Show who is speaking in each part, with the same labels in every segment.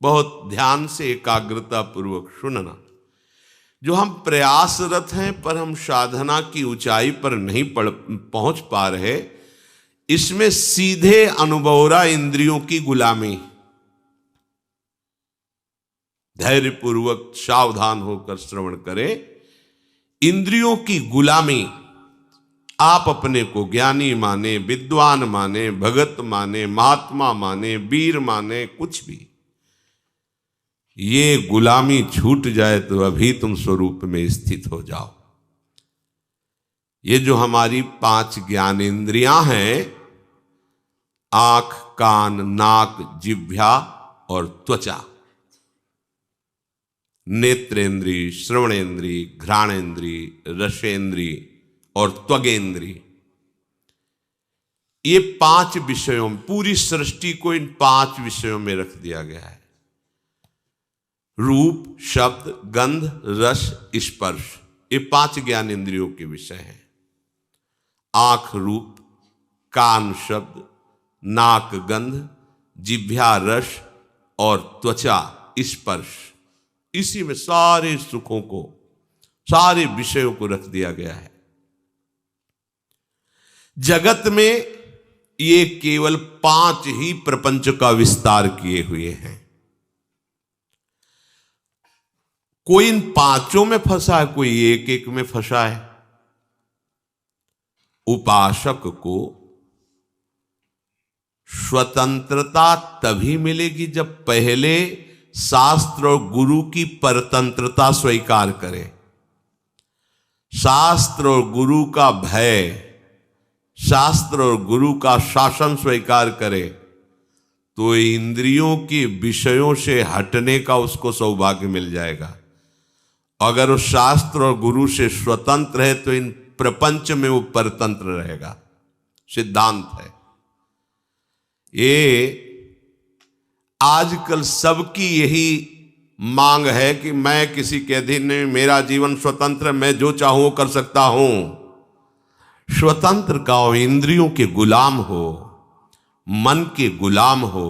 Speaker 1: बहुत ध्यान से एकाग्रता पूर्वक सुनना। जो हम प्रयासरत हैं पर हम साधना की ऊंचाई पर नहीं पहुंच पा रहे, इसमें सीधे अनुभवरा इंद्रियों की गुलामी। धैर्यपूर्वक सावधान होकर श्रवण करें। इंद्रियों की गुलामी, आप अपने को ज्ञानी माने, विद्वान माने, भगत माने, महात्मा माने, वीर माने, कुछ भी, ये गुलामी छूट जाए तो अभी तुम स्वरूप में स्थित हो जाओ। ये जो हमारी 5 ज्ञानेंद्रियां हैं, आंख, कान, नाक, जिह्वा और त्वचा, नेत्रेंद्री, श्रवणेंद्री, घ्राणेंद्री, रसेंद्री और त्वगेंद्री, ये 5 विषयों में, पूरी सृष्टि को इन 5 विषयों में रख दिया गया है। रूप, शब्द, गंध, रस, स्पर्श, ये 5 ज्ञान इंद्रियों के विषय हैं। आंख रूप, कान शब्द, नाक गंध, जिह्वा रस और त्वचा स्पर्श, इसी में सारे सुखों को, सारे विषयों को रख दिया गया है। जगत में ये केवल 5 ही प्रपंच का विस्तार किए हुए हैं। कोई इन 5 में फंसा है, कोई एक एक में फंसा है। उपासक को स्वतंत्रता तभी मिलेगी जब पहले शास्त्र और गुरु की परतंत्रता स्वीकार करे। शास्त्र और गुरु का भय, शास्त्र और गुरु का शासन स्वीकार करे तो इंद्रियों के विषयों से हटने का उसको सौभाग्य मिल जाएगा। अगर वो शास्त्र और गुरु से स्वतंत्र है तो इन प्रपंच में वो परतंत्र रहेगा। सिद्धांत है ये। आजकल सबकी यही मांग है कि मैं किसी के अधीन नहीं, मेरा जीवन स्वतंत्र, मैं जो चाहूं वो कर सकता हूं। स्वतंत्र का हो, इंद्रियों के गुलाम हो, मन के गुलाम हो,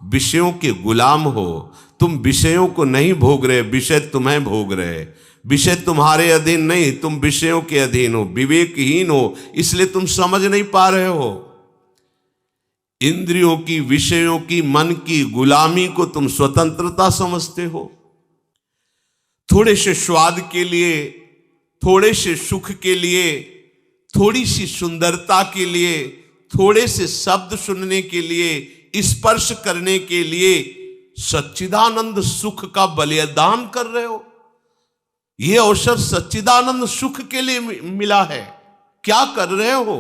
Speaker 1: विषयों के गुलाम हो। तुम विषयों को नहीं भोग रहे, विषय तुम्हें भोग रहे। विषय तुम्हारे अधीन नहीं, तुम विषयों के अधीन हो, विवेकहीन हो, इसलिए तुम समझ नहीं पा रहे हो। इंद्रियों की, विषयों की, मन की गुलामी को तुम स्वतंत्रता समझते हो। थोड़े से स्वाद के लिए, थोड़े से सुख के लिए, थोड़ी सी सुंदरता के लिए, थोड़े से शब्द सुनने के लिए, स्पर्श करने के लिए सच्चिदानंद सुख का बलिदान कर रहे हो। यह अवसर सच्चिदानंद सुख के लिए मिला है, क्या कर रहे हो?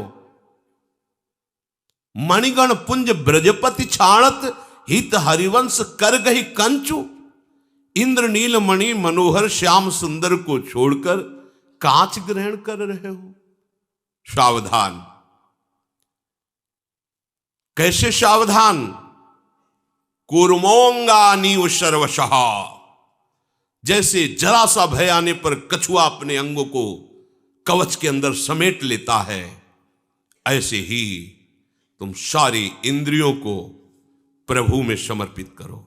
Speaker 1: मणिगण पुंज ब्रजपति छाणत, हित हरिवंश कर गही कंचु। इंद्र नील मणि मनोहर श्याम सुंदर को छोड़कर कांच ग्रहण कर रहे हो। सावधान। कैसे सावधान? कूर्मोंगानीव सर्वशः, जैसे जरा सा भय आने पर कछुआ अपने अंगों को कवच के अंदर समेट लेता है, ऐसे ही तुम सारी इंद्रियों को प्रभु में समर्पित करो।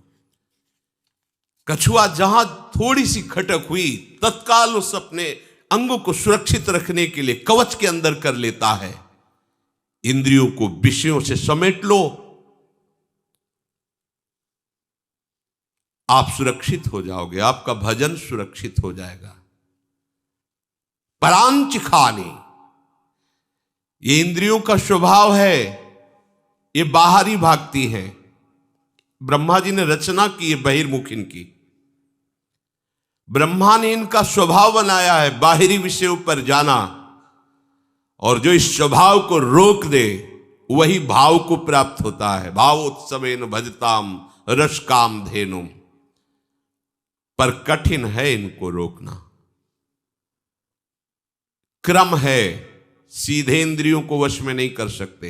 Speaker 1: कछुआ जहां थोड़ी सी खटक हुई, तत्काल उस अपने अंगों को सुरक्षित रखने के लिए कवच के अंदर कर लेता है। इंद्रियों को विषयों से समेट लो, आप सुरक्षित हो जाओगे, आपका भजन सुरक्षित हो जाएगा। परांच खाने, ये इंद्रियों का स्वभाव है, ये बाहरी भागती है। ब्रह्मा जी ने रचना की है बहिर्मुख इनकी। ब्रह्मा ने इनका स्वभाव बनाया है बाहरी विषयों पर जाना, और जो इस स्वभाव को रोक दे वही भाव को प्राप्त होता है। भावोत्सवेन भजताम रस काम धेनुम, पर कठिन है इनको रोकना। क्रम है, सीधे इंद्रियों को वश में नहीं कर सकते।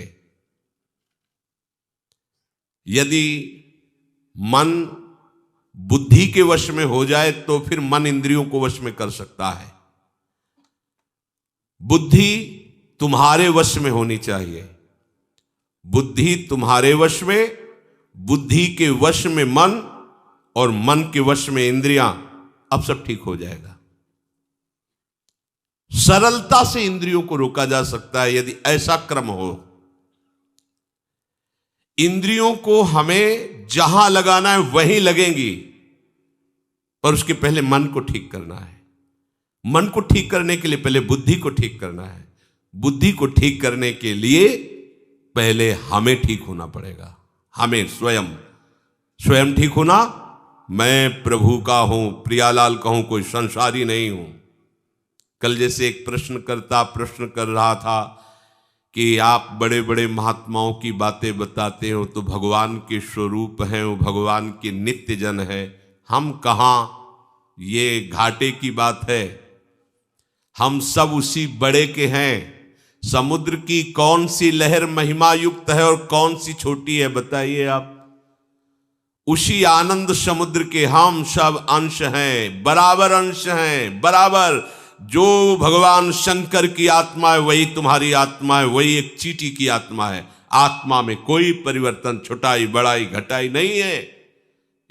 Speaker 1: यदि मन बुद्धि के वश में हो जाए तो फिर मन इंद्रियों को वश में कर सकता है। बुद्धि तुम्हारे वश में होनी चाहिए, बुद्धि तुम्हारे वश में, बुद्धि के वश में मन और मन के वश में इंद्रियां, अब सब ठीक हो जाएगा। सरलता से इंद्रियों को रोका जा सकता है यदि ऐसा क्रम हो। इंद्रियों को हमें जहां लगाना है वहीं लगेंगी, पर उसके पहले मन को ठीक करना है। मन को ठीक करने के लिए पहले बुद्धि को ठीक करना है। बुद्धि को ठीक करने के लिए पहले हमें ठीक होना पड़ेगा। हमें स्वयं ठीक होना। मैं प्रभु का हूं, प्रियालाल का हूं, कोई संसारी नहीं हूं। कल जैसे एक प्रश्नकर्ता प्रश्न कर रहा था कि आप बड़े बड़े महात्माओं की बातें बताते हो तो भगवान के स्वरूप हैं, वो भगवान के नित्य जन है, हम कहाँ? ये घाटे की बात है। हम सब उसी बड़े के हैं। समुद्र की कौन सी लहर महिमा युक्त है और कौन सी छोटी है, बताइए आप? उसी आनंद समुद्र के हम सब अंश हैं, बराबर अंश हैं, बराबर। जो भगवान शंकर की आत्मा है वही तुम्हारी आत्मा है, वही एक चींटी की आत्मा है। आत्मा में कोई परिवर्तन, छोटाई बड़ाई घटाई नहीं है।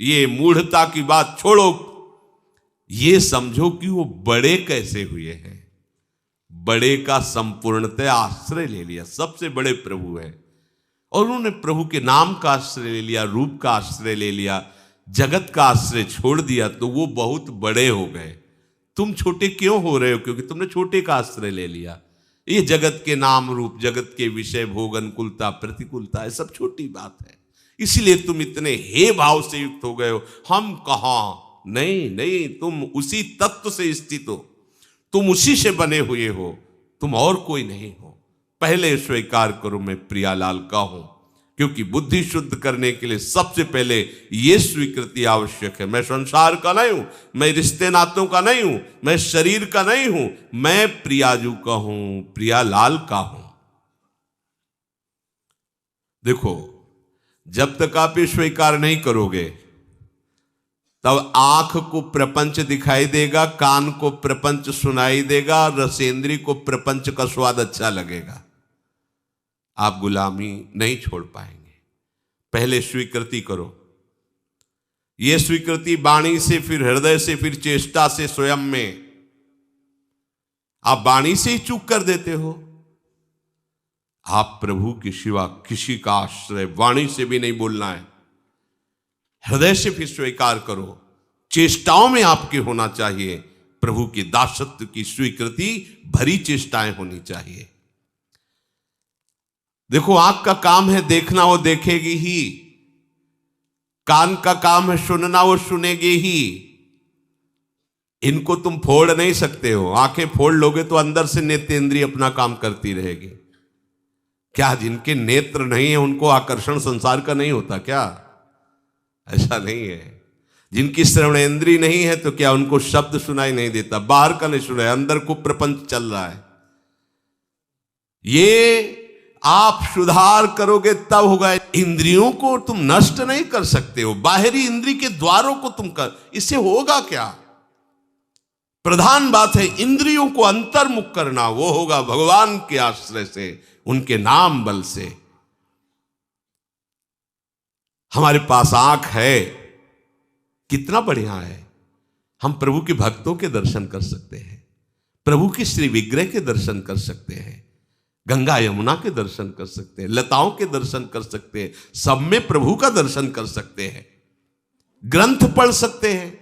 Speaker 1: ये मूढ़ता की बात छोड़ो, ये समझो कि वो बड़े कैसे हुए हैं। बड़े का संपूर्णतः आश्रय ले लिया, सबसे बड़े प्रभु हैं, और उन्होंने प्रभु के नाम का आश्रय ले लिया, रूप का आश्रय ले लिया, जगत का आश्रय छोड़ दिया, तो वो बहुत बड़े हो गए। तुम छोटे क्यों हो रहे हो? क्योंकि तुमने छोटे का आश्रय ले लिया। ये जगत के नाम रूप, जगत के विषय, भोग, अनुकूलता, प्रतिकूलता, ये सब छोटी बात है। इसीलिए तुम इतने हे भाव से युक्त हो गए हो। हम कहाँ? नहीं, तुम उसी तत्व से स्थित हो, तुम उसी से बने हुए हो, तुम और कोई नहीं हो। पहले स्वीकार करो मैं प्रियालाल का हूं, क्योंकि बुद्धि शुद्ध करने के लिए सबसे पहले यह स्वीकृति आवश्यक है। मैं संसार का नहीं हूं, मैं रिश्ते नातों का नहीं हूं, मैं शरीर का नहीं हूं, मैं प्रियाजू का हूं, प्रियालाल का हूं। देखो, जब तक आप ये स्वीकार नहीं करोगे तब आंख को प्रपंच दिखाई देगा, कान को प्रपंच सुनाई देगा, रसेंद्री को प्रपंच का स्वाद अच्छा लगेगा। आप गुलामी नहीं छोड़ पाएंगे। पहले स्वीकृति करो। यह स्वीकृति वाणी से, फिर हृदय से, फिर चेष्टा से, स्वयं में। आप वाणी से ही चूक कर देते हो। आप प्रभु के सिवा किसी का आश्रय वाणी से भी नहीं बोलना है। हृदय से फिर स्वीकार करो। चेष्टाओं में आपके होना चाहिए प्रभु के दासत्व की स्वीकृति भरी चेष्टाएं होनी चाहिए। देखो, आंख का काम है देखना, वो देखेगी ही। कान का काम है सुनना, वो सुनेगी ही। इनको तुम फोड़ नहीं सकते हो। आंखें फोड़ लोगे तो अंदर से नेत्रेंद्रिय अपना काम करती रहेगी। क्या जिनके नेत्र नहीं है उनको आकर्षण संसार का नहीं होता क्या? ऐसा नहीं है। जिनकी श्रवणेंद्रिय नहीं है तो क्या उनको शब्द सुनाई नहीं देता? बाहर का नहीं सुनाई, अंदर को प्रपंच चल रहा है। ये आप सुधार करोगे तब होगा। इंद्रियों को तुम नष्ट नहीं कर सकते हो, बाहरी इंद्रिय के द्वारों को तुम कर, इससे होगा क्या? प्रधान बात है इंद्रियों को अंतर्मुख करना। वो होगा भगवान के आश्रय से, उनके नाम बल से। हमारे पास आंख है, कितना बढ़िया है। हम प्रभु के भक्तों के दर्शन कर सकते हैं, प्रभु के श्री विग्रह के दर्शन कर सकते हैं, गंगा यमुना के दर्शन कर सकते हैं, लताओं के दर्शन कर सकते हैं, सब में प्रभु का दर्शन कर सकते हैं, ग्रंथ पढ़ सकते हैं।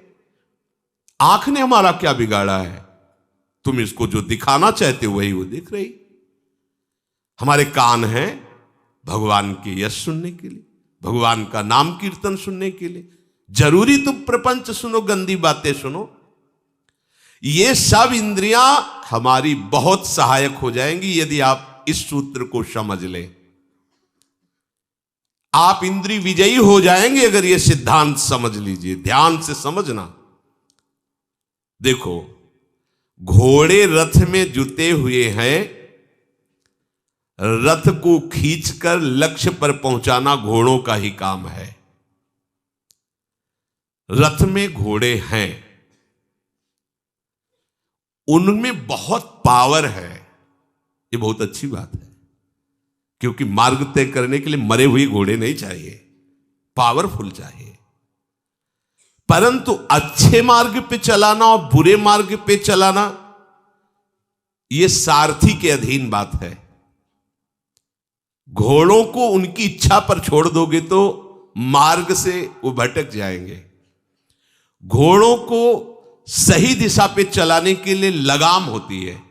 Speaker 1: आंख ने हमारा क्या बिगाड़ा है? तुम इसको जो दिखाना चाहते हो वही वो दिख रही। हमारे कान हैं भगवान के यश सुनने के लिए, भगवान का नाम कीर्तन सुनने के लिए। जरूरी तुम प्रपंच सुनो, गंदी बातें सुनो? ये सब इंद्रियां हमारी बहुत सहायक हो जाएंगी यदि आप इस सूत्र को समझ लें। आप इंद्रिय विजयी हो जाएंगे अगर ये सिद्धांत समझ लीजिए। ध्यान से समझना। देखो, घोड़े रथ में जुते हुए हैं। रथ को खींचकर लक्ष्य पर पहुंचाना घोड़ों का ही काम है। रथ में घोड़े हैं, उनमें बहुत पावर है। ये बहुत अच्छी बात है, क्योंकि मार्ग तय करने के लिए मरे हुए घोड़े नहीं चाहिए, पावरफुल चाहिए। परंतु अच्छे मार्ग पे चलाना और बुरे मार्ग पे चलाना यह सारथी के अधीन बात है। घोड़ों को उनकी इच्छा पर छोड़ दोगे तो मार्ग से वो भटक जाएंगे। घोड़ों को सही दिशा पे चलाने के लिए लगाम होती है,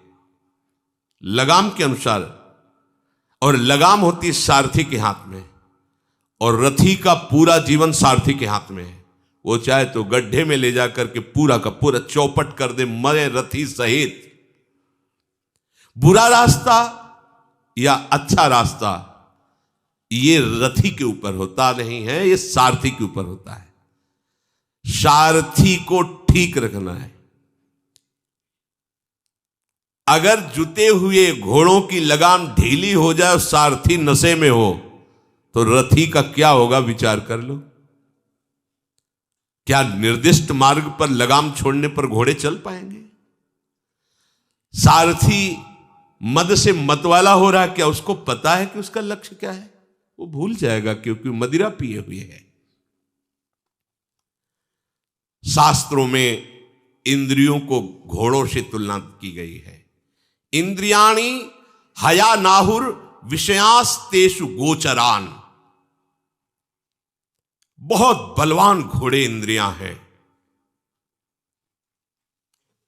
Speaker 1: लगाम के अनुसार, और लगाम होती है सारथी के हाथ में, और रथी का पूरा जीवन सारथी के हाथ में है। वो चाहे तो गड्ढे में ले जाकर के पूरा का पूरा चौपट कर दे, मरे रथी सहित। बुरा रास्ता या अच्छा रास्ता ये रथी के ऊपर होता नहीं है, ये सारथी के ऊपर होता है। सारथी को ठीक रखना है। अगर जुते हुए घोड़ों की लगाम ढीली हो जाए और सारथी नशे में हो तो रथी का क्या होगा, विचार कर लो। क्या निर्दिष्ट मार्ग पर लगाम छोड़ने पर घोड़े चल पाएंगे? सारथी मद से मतवाला हो रहा है, क्या उसको पता है कि उसका लक्ष्य क्या है? वो भूल जाएगा क्योंकि मदिरा पिए हुए है। शास्त्रों में इंद्रियों को घोड़ों से तुलना की गई है। इंद्रियाणि हया नाहुर विषयास्तेषु गोचरान। बहुत बलवान घोड़े इंद्रियां हैं,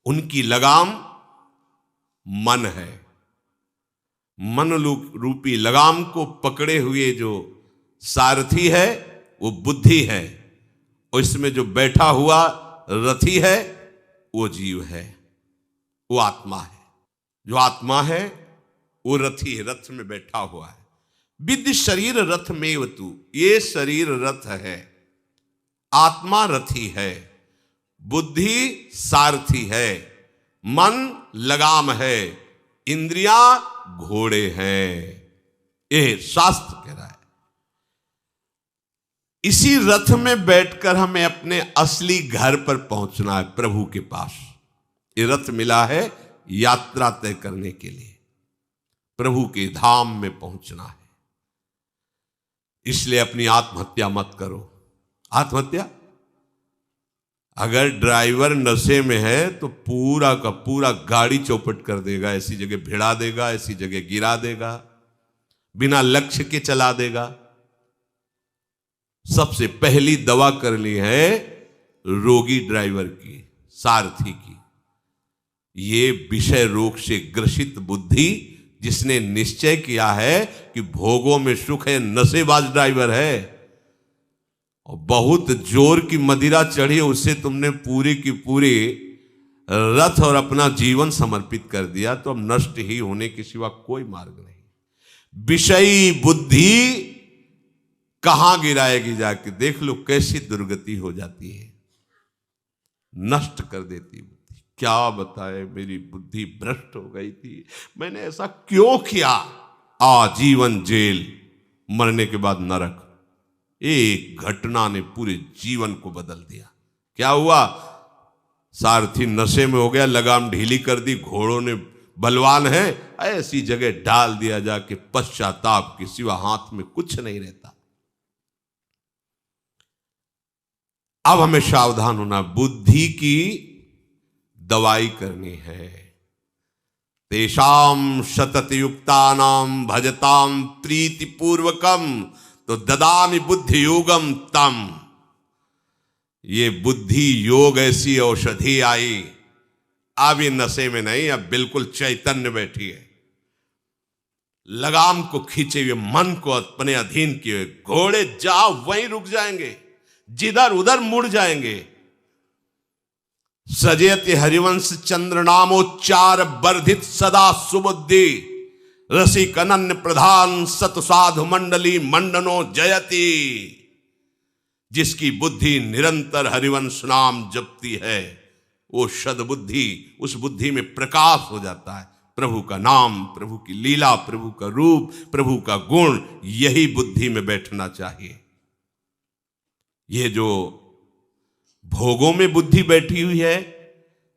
Speaker 1: उनकी लगाम मन है। मन रूपी लगाम को पकड़े हुए जो सारथी है वो बुद्धि है, और इसमें जो बैठा हुआ रथी है वो जीव है, वो आत्मा है। जो आत्मा है वो रथी है, रथ में बैठा हुआ है। विद्य शरीर रथ में तू, ये शरीर रथ है, आत्मा रथी है, बुद्धि सारथी है, मन लगाम है, इंद्रियां घोड़े हैं। ये शास्त्र कह रहा है। इसी रथ में बैठकर हमें अपने असली घर पर पहुंचना है, प्रभु के पास। ये रथ मिला है यात्रा तय करने के लिए, प्रभु के धाम में पहुंचना है। इसलिए अपनी आत्महत्या मत करो। आत्महत्या, अगर ड्राइवर नशे में है तो पूरा का पूरा गाड़ी चौपट कर देगा, ऐसी जगह भिड़ा देगा, ऐसी जगह गिरा देगा, बिना लक्ष्य के चला देगा। सबसे पहली दवा करनी है रोगी ड्राइवर की, सारथी की। ये विषय रोग से ग्रसित बुद्धि, जिसने निश्चय किया है कि भोगों में सुख है, नशेबाज ड्राइवर है, और बहुत जोर की मदिरा चढ़ी, उससे तुमने पूरी की पूरी रथ और अपना जीवन समर्पित कर दिया, तो अब नष्ट ही होने के सिवा कोई मार्ग नहीं। विषयी बुद्धि कहां गिराएगी जाके, देख लो कैसी दुर्गति हो जाती है, नष्ट कर देती बुद्धि। क्या बताए, मेरी बुद्धि भ्रष्ट हो गई थी, मैंने ऐसा क्यों किया। आजीवन जेल, मरने के बाद नरक। एक घटना ने पूरे जीवन को बदल दिया। क्या हुआ? सारथी नशे में हो गया, लगाम ढीली कर दी, घोड़ों ने बलवान है, ऐसी जगह डाल दिया जाके, पश्चाताप के सिवा हाथ में कुछ नहीं रहता। अब हमें सावधान होना, बुद्धि की दवाई करनी है। तेषाम सतत युक्तानाम भजताम प्रीति पूर्वकम तो ददामि बुद्धि योगम तम। ये बुद्धि योग ऐसी औषधि आई, अब ये नशे में नहीं, अब बिल्कुल चैतन्य बैठी है। लगाम को खींचे हुए मन को अपने अधीन किए, घोड़े जाओ वहीं रुक जाएंगे, जिधर उधर मुड़ जाएंगे। सजयति हरिवंश चंद्र नामोच्चार वर्धित सदा सुबुद्धि, रसिक अनन्य प्रधान सत साधु मंडली मंडनो जयति। जिसकी बुद्धि निरंतर हरिवंश नाम जपती है, वो सद्बुद्धि, उस बुद्धि में प्रकाश हो जाता है। प्रभु का नाम, प्रभु की लीला, प्रभु का रूप, प्रभु का गुण, यही बुद्धि में बैठना चाहिए। ये जो भोगों में बुद्धि बैठी हुई है,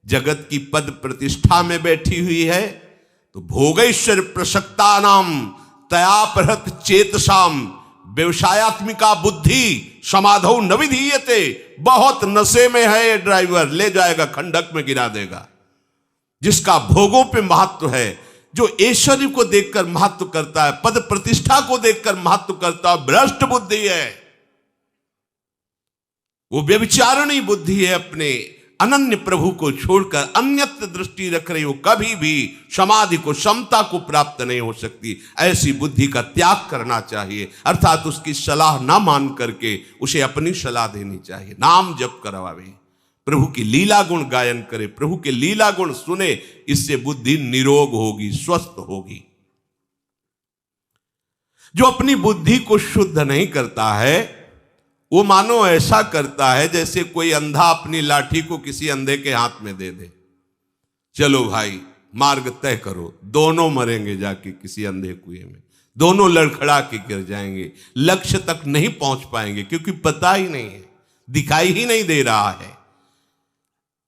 Speaker 1: जगत की पद प्रतिष्ठा में बैठी हुई है, तो भोगैश्वर प्रसक्ता नाम तया प्रहत चेतसाम व्यवसायत्मिका बुद्धि समाधौ न विधीयते। बहुत नशे में है ये ड्राइवर, ले जाएगा खंडक में गिरा देगा। जिसका भोगों पे महत्व है, जो ऐश्वर्य को देखकर महत्व करता है, पद प्रतिष्ठा को देखकर महत्व करता है, भ्रष्ट बुद्धि है, वो व्यभिचारिणी बुद्धि है। अपने अनन्य प्रभु को छोड़कर अन्यत्र दृष्टि रख रही हो, कभी भी समाधि को, समता को प्राप्त नहीं हो सकती। ऐसी बुद्धि का त्याग करना चाहिए, अर्थात उसकी सलाह ना मान करके उसे अपनी सलाह देनी चाहिए। नाम जप करवावे, प्रभु की लीला गुण गायन करे, प्रभु के लीला गुण सुने, इससे बुद्धि निरोग होगी, स्वस्थ होगी। जो अपनी बुद्धि को शुद्ध नहीं करता है, वो मानो ऐसा करता है जैसे कोई अंधा अपनी लाठी को किसी अंधे के हाथ में दे दे। चलो भाई मार्ग तय करो, दोनों मरेंगे जाके किसी अंधे कुएं में, दोनों लड़खड़ा के गिर जाएंगे, लक्ष्य तक नहीं पहुंच पाएंगे, क्योंकि पता ही नहीं है, दिखाई ही नहीं दे रहा है।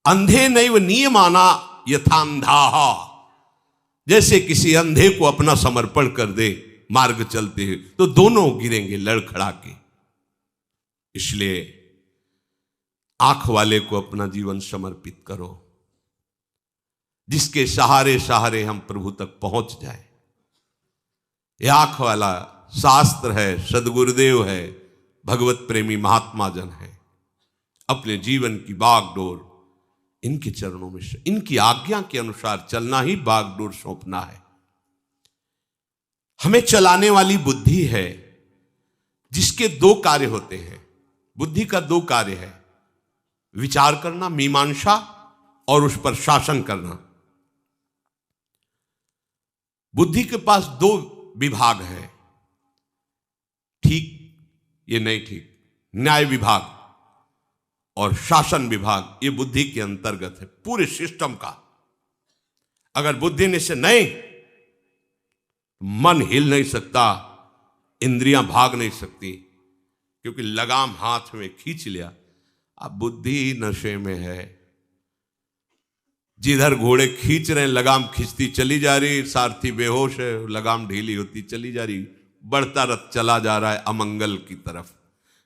Speaker 1: अंधे नैव नियमाना यथांधाः, जैसे किसी अंधे को अपना समर्पण कर दे मार्ग चलते हुए, तो दोनों गिरेंगे लड़खड़ा के। इसलिए आंख वाले को अपना जीवन समर्पित करो, जिसके सहारे सहारे हम प्रभु तक पहुंच जाए। यह आंख वाला शास्त्र है, सदगुरुदेव है, भगवत प्रेमी महात्मा जन है। अपने जीवन की बागडोर इनके चरणों में, इनकी आज्ञा के अनुसार चलना ही बागडोर सौंपना है। हमें चलाने वाली बुद्धि है, जिसके दो कार्य होते हैं। बुद्धि का दो कार्य है, विचार करना, मीमांसा, और उस पर शासन करना। बुद्धि के पास दो विभाग है, ठीक ये नहीं ठीक, न्याय विभाग और शासन विभाग, ये बुद्धि के अंतर्गत है पूरे सिस्टम का। अगर बुद्धि ने से नहीं, मन हिल नहीं सकता, इंद्रियां भाग नहीं सकती, क्योंकि लगाम हाथ में खींच लिया। अब बुद्धि नशे में है, जिधर घोड़े खींच रहे हैं लगाम खींचती चली जा रही, सारथी बेहोश है, लगाम ढीली होती चली जा रही, बढ़ता रथ चला जा रहा है अमंगल की तरफ।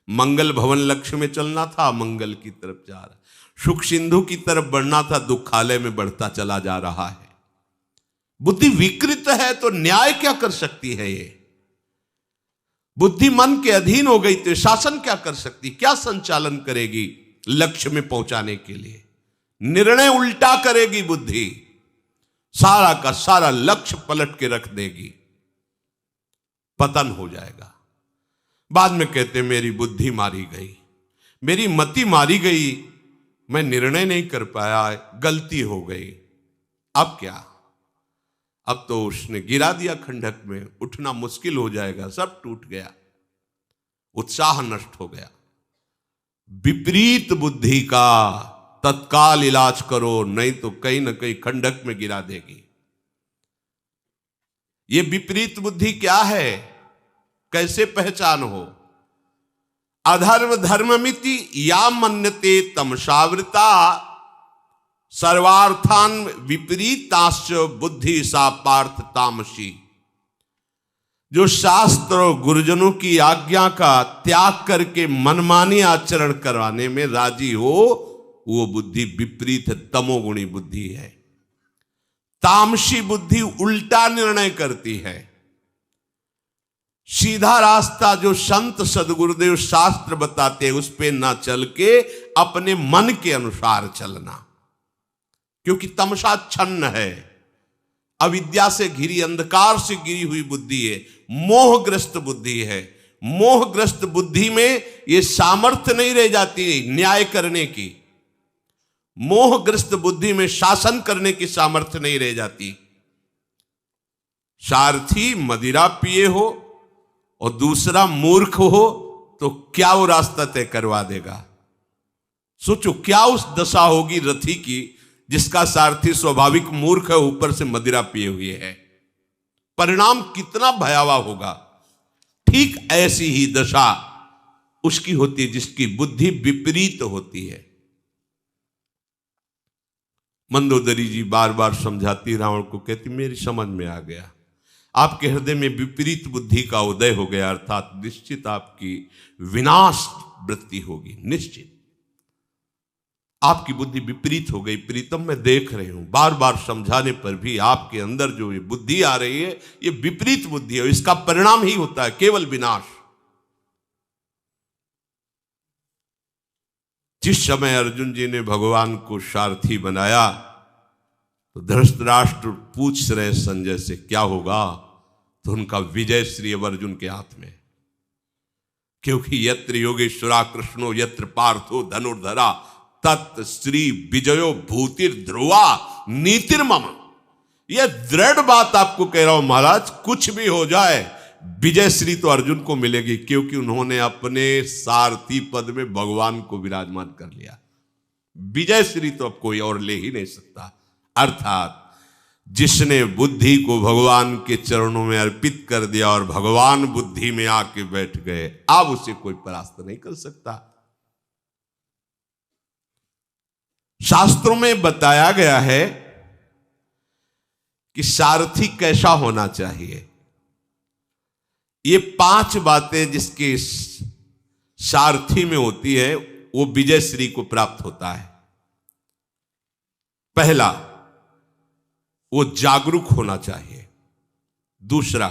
Speaker 1: मंगल भवन लक्ष्य में चलना था, अमंगल की तरफ जा रहा है। सुख सिंधु की तरफ बढ़ना था, दुखालय में बढ़ता चला जा रहा है। बुद्धि विकृत है तो न्याय क्या कर सकती है? ये बुद्धि मन के अधीन हो गई तो शासन क्या कर सकती, क्या संचालन करेगी लक्ष्य में पहुंचाने के लिए? निर्णय उल्टा करेगी बुद्धि, सारा का सारा लक्ष्य पलट के रख देगी, पतन हो जाएगा। बाद में कहते मेरी बुद्धि मारी गई, मेरी मति मारी गई, मैं निर्णय नहीं कर पाया, गलती हो गई। अब क्या? अब तो उसने गिरा दिया खंडक में, उठना मुश्किल हो जाएगा, सब टूट गया, उत्साह नष्ट हो गया। विपरीत बुद्धि का तत्काल इलाज करो, नहीं तो कहीं ना कहीं खंडक में गिरा देगी। ये विपरीत बुद्धि क्या है, कैसे पहचान हो? अधर्म धर्ममिति या मन्यते तमसावृता सर्वार्थान विपरीताश्च बुद्धि सा पार्थ तामसी। जो शास्त्र और गुरुजनों की आज्ञा का त्याग करके मनमानी आचरण करवाने में राजी हो, वो बुद्धि विपरीत है, तमोगुणी बुद्धि है। तामसी बुद्धि उल्टा निर्णय करती है। सीधा रास्ता जो संत सदगुरुदेव शास्त्र बताते हैं उस पे ना चल के अपने मन के अनुसार चलना, क्योंकि तमसा छन्न है, अविद्या से घिरी, अंधकार से घिरी हुई बुद्धि है, मोहग्रस्त बुद्धि है। मोहग्रस्त बुद्धि में ये सामर्थ्य नहीं रह जाती न्याय करने की, मोहग्रस्त बुद्धि में शासन करने की सामर्थ्य नहीं रह जाती। सारथी मदिरा पिए हो और दूसरा मूर्ख हो तो क्या वो रास्ता तय करवा देगा? सोचो क्या उस दशा होगी रथी की जिसका सारथी स्वाभाविक मूर्ख है, ऊपर से मदिरा पिए हुए है, परिणाम कितना भयावह होगा। ठीक ऐसी ही दशा उसकी होती है जिसकी बुद्धि विपरीत होती है। मंदोदरी जी बार बार समझाती, रावण को कहती मेरी समझ में आ गया, आपके हृदय में विपरीत बुद्धि का उदय हो गया, अर्थात निश्चित आपकी विनाश वृत्ति होगी। निश्चित आपकी बुद्धि विपरीत हो गई। प्रीतम, मैं देख रही हूं, बार बार समझाने पर भी आपके अंदर जो ये बुद्धि आ रही है, ये विपरीत बुद्धि है। इसका परिणाम ही होता है केवल विनाश। जिस समय अर्जुन जी ने भगवान को सारथी बनाया तो धृतराष्ट्र पूछ रहे संजय से क्या होगा, तो उनका विजय श्री अब अर्जुन के हाथ में, क्योंकि यत्र योगेश्वरा कृष्णो यत्र पार्थो धनुर्धरा तत् श्री विजयो भूतिर ध्रुवा नीतिर्मम। यह दृढ़ बात आपको कह रहा हूं महाराज, कुछ भी हो जाए विजय श्री तो अर्जुन को मिलेगी, क्योंकि उन्होंने अपने सारथी पद में भगवान को विराजमान कर लिया। विजय श्री तो अब कोई और ले ही नहीं सकता। अर्थात जिसने बुद्धि को भगवान के चरणों में अर्पित कर दिया और भगवान बुद्धि में आके बैठ गए, अब उसे कोई परास्त नहीं कर सकता। शास्त्रों में बताया गया है कि सारथी कैसा होना चाहिए। ये 5 बातें जिसके सारथी में होती है वो विजय श्री को प्राप्त होता है। पहला, वो जागरूक होना चाहिए। दूसरा,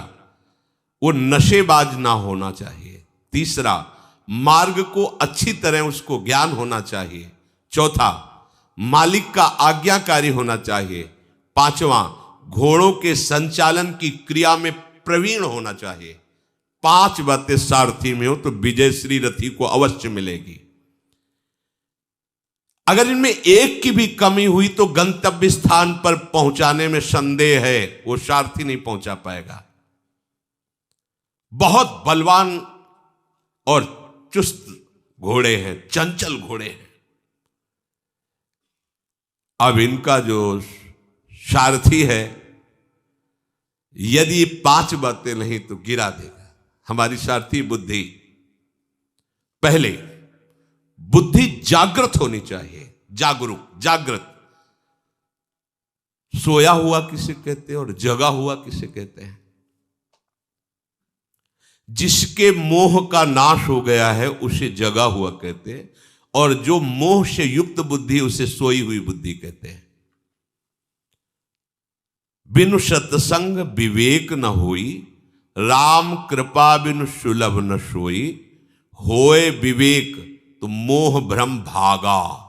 Speaker 1: वो नशेबाज ना होना चाहिए। तीसरा, मार्ग को अच्छी तरह उसको ज्ञान होना चाहिए। चौथा, मालिक का आज्ञाकारी होना चाहिए। 5वां, घोड़ों के संचालन की क्रिया में प्रवीण होना चाहिए। 5 बातें सारथी में हो तो विजय श्री रथी को अवश्य मिलेगी। अगर इनमें एक की भी कमी हुई तो गंतव्य स्थान पर पहुंचाने में संदेह है, वो सारथी नहीं पहुंचा पाएगा। बहुत बलवान और चुस्त घोड़े हैं, चंचल घोड़े हैं। अब इनका जो सारथी है, यदि 5 बातें नहीं तो गिरा देगा। हमारी सारथी बुद्धि, पहले बुद्धि जागृत होनी चाहिए। जागरूक, जागृत। सोया हुआ किसे कहते हैं और जगा हुआ किसे कहते हैं? जिसके मोह का नाश हो गया है उसे जगा हुआ कहते हैं, और जो मोह से युक्त बुद्धि उसे सोई हुई बुद्धि कहते हैं। बिनु सत्संग विवेक न होई, राम कृपा बिनु सुलभ न सोई। होए विवेक तो मोह भ्रम भागा।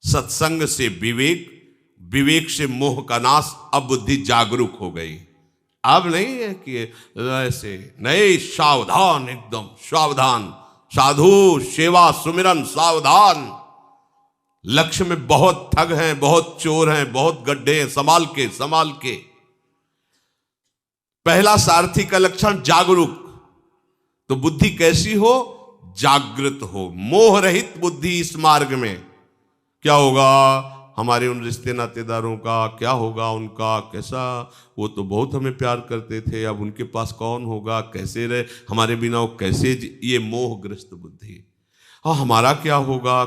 Speaker 1: सत्संग से विवेक, विवेक से मोह का नाश। अब बुद्धि जागरूक हो गई। अब नहीं है कि ऐसे नहीं, सावधान, एकदम सावधान। साधु सेवा सुमिरन सावधान। लक्ष्य में बहुत ठग हैं, बहुत चोर हैं, बहुत गड्ढे हैं, संभाल के संभाल के। पहला सारथी का लक्षण जागरूक। तो बुद्धि कैसी हो? जागृत हो। मोह रहित बुद्धि इस मार्ग में। क्या होगा हमारे उन रिश्ते नातेदारों का, क्या होगा उनका, कैसा, वो तो बहुत हमें प्यार करते थे, अब उनके पास कौन होगा, कैसे रहे हमारे बिना वो, कैसे ये मोहग्रस्त बुद्धि। हाँ, हमारा क्या होगा,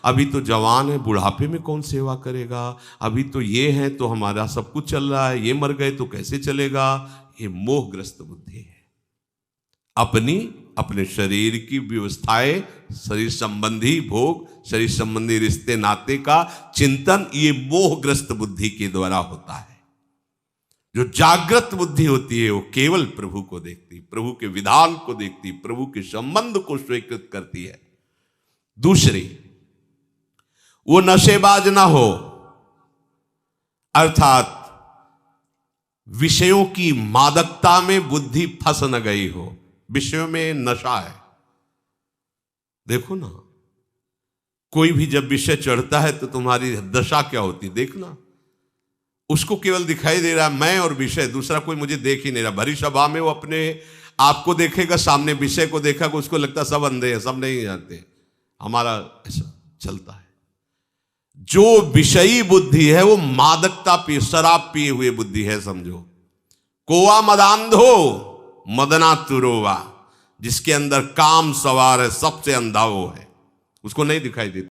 Speaker 1: अभी तो जवान है, बुढ़ापे में कौन सेवा करेगा, अभी तो ये है तो हमारा सब कुछ चल रहा है, ये मर गए तो कैसे चलेगा। ये मोहग्रस्त बुद्धि है। अपने शरीर की व्यवस्थाएं, शरीर संबंधी भोग, शरीर संबंधी रिश्ते नाते का चिंतन, ये मोहग्रस्त बुद्धि के द्वारा होता है। जो जागृत बुद्धि होती है वो केवल प्रभु को देखती, प्रभु के विधान को देखती, प्रभु के संबंध को स्वीकृत करती है। दूसरी, वो नशेबाज ना हो, अर्थात विषयों की मादकता में बुद्धि फंस न गई हो। विषयों में नशा है। देखो ना, कोई भी जब विषय चढ़ता है तो तुम्हारी दशा क्या होती, देखना। उसको केवल दिखाई दे रहा मैं और विषय, दूसरा कोई मुझे देख ही नहीं रहा। भरी सभा में वो अपने आपको देखेगा, सामने विषय को देखेगा, उसको लगता सब अंधे हैं, सब नहीं जानते। हमारा ऐसा चलता है। जो विषयी बुद्धि है वो मादकता पी, शराब पिए हुए बुद्धि है, समझो। कोवा मदांधो मदना तुरोवा, जिसके अंदर काम सवार है, सबसे अंधा वो है, उसको नहीं दिखाई देता।